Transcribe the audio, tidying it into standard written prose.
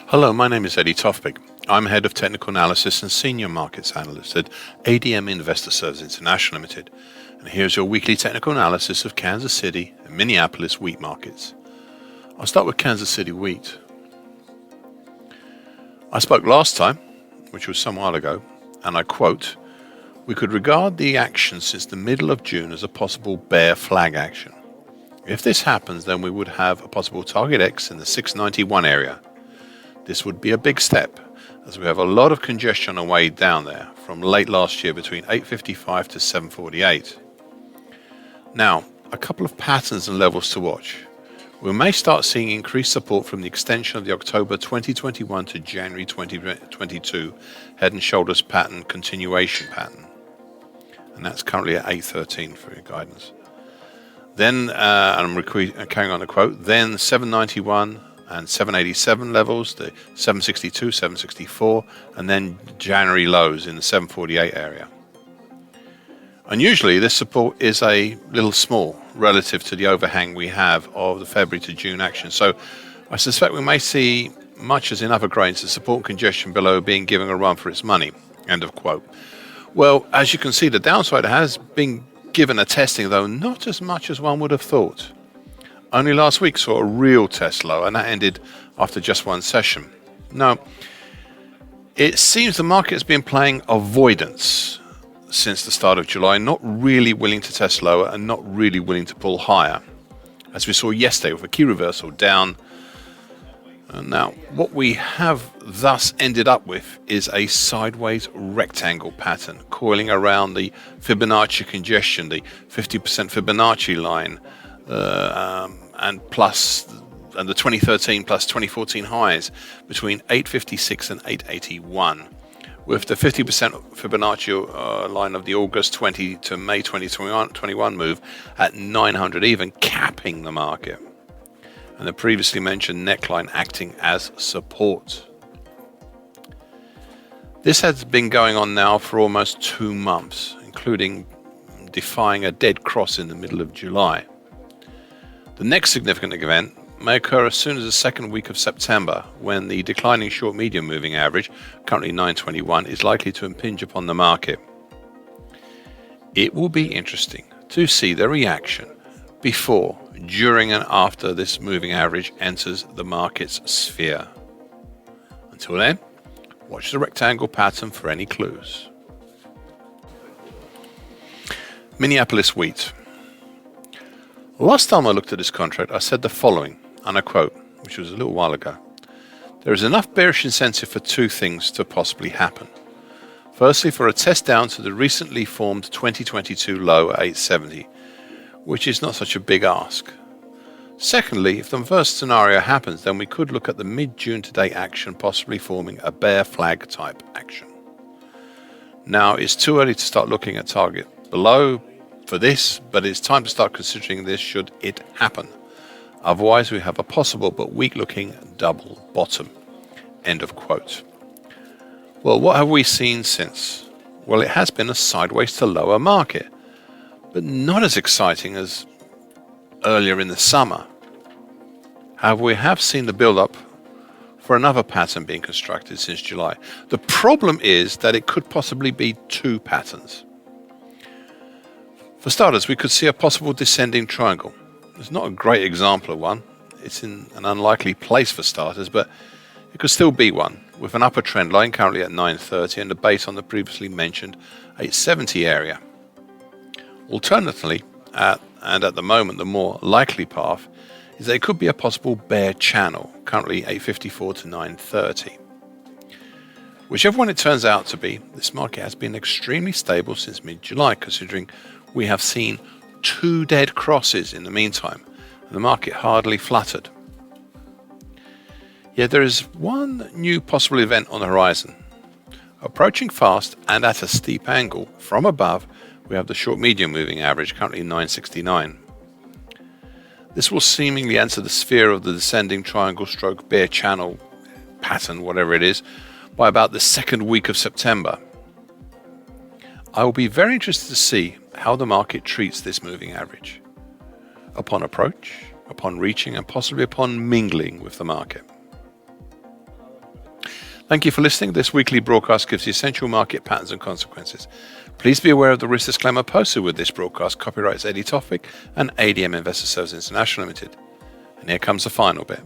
Hello, my name is Eddie Tofpik. I'm Head of Technical Analysis and Senior Markets Analyst at ADM Investor Services International Limited. And here's your weekly technical analysis of Kansas City and Minneapolis wheat markets. I'll start with Kansas City wheat. I spoke last time, which was some while ago, and I quote, "We could regard the action since the middle of June as a possible bear flag action. If this happens, then we would have a possible target X in the 691 area. This would be a big step, as we have a lot of congestion on the way down there from late last year between 855 to 748. Now, a couple of patterns and levels to watch. We may start seeing increased support from the extension of the October 2021 to January 2022 head and shoulders pattern continuation pattern. And that's currently at 813 for your guidance. Then, and I'm carrying on the quote, then 791 and 787 levels, the 762, 764, and then January lows in the 748 area. Unusually, this support is a little small relative to the overhang we have of the February to June action. So I suspect we may see much as in other grains, the support congestion below being given a run for its money. End of quote. Well, as you can see, the downside has been given a testing, though not as much as one would have thought. Only last week saw a real test low, and that ended after just one session. Now, it seems the market has been playing avoidance since the start of July, not really willing to test lower and not really willing to pull higher, as we saw yesterday with a key reversal down. And now, what we have thus ended up with is a sideways rectangle pattern coiling around the Fibonacci congestion, the 50% Fibonacci line, and the 2013 plus 2014 highs between 856 and 881, with the 50% Fibonacci line of the August 20 to May 2021 move at 900 even, capping the market, and the previously mentioned neckline acting as support. This has been going on now for almost 2 months, including defying a dead cross in the middle of July. The next significant event may occur as soon as the second week of September, when the declining short-medium moving average, currently 921, is likely to impinge upon the market. It will be interesting to see the reaction before, during, and after this moving average enters the market's sphere. Until then, watch the rectangle pattern for any clues. Minneapolis wheat. Last time I looked at this contract, I said the following, and I quote, which was a little while ago. There is enough bearish incentive for two things to possibly happen. Firstly, for a test down to the recently formed 2022 low at 870, which is not such a big ask. Secondly, if the first scenario happens, then we could look at the mid-June to date action possibly forming a bear flag type action. Now, it's too early to start looking at target below for this, but it's time to start considering this should it happen. Otherwise, we have a possible but weak-looking double bottom. End of quote. Well, what have we seen since? Well, it has been a sideways to lower market, but not as exciting as earlier in the summer. However, we have seen the build-up for another pattern being constructed since July. The problem is that it could possibly be two patterns. For starters, we could see a possible descending triangle. It's not a great example of one. It's in an unlikely place for starters, but it could still be one, with an upper trend line currently at 930 and a base on the previously mentioned 870 area. Alternatively, at the moment, the more likely path is that it could be a possible bear channel, currently 854 to 930. Whichever one it turns out to be, this market has been extremely stable since mid-July, considering we have seen 2 dead crosses in the meantime, and the market hardly fluttered. Yet there is one new possible event on the horizon. Approaching fast and at a steep angle from above, we have the short-medium moving average, currently 969. This will seemingly enter the sphere of the descending triangle stroke bear channel pattern, whatever it is, by about the second week of September. I will be very interested to see how the market treats this moving average upon approach, upon reaching, and possibly upon mingling with the market. Thank you for listening. This weekly broadcast gives the essential market patterns and consequences. Please be aware of the risk disclaimer posted with this broadcast. Copyrights Eddie Tofpik and ADM Investor Services International Limited. And here comes the final bit.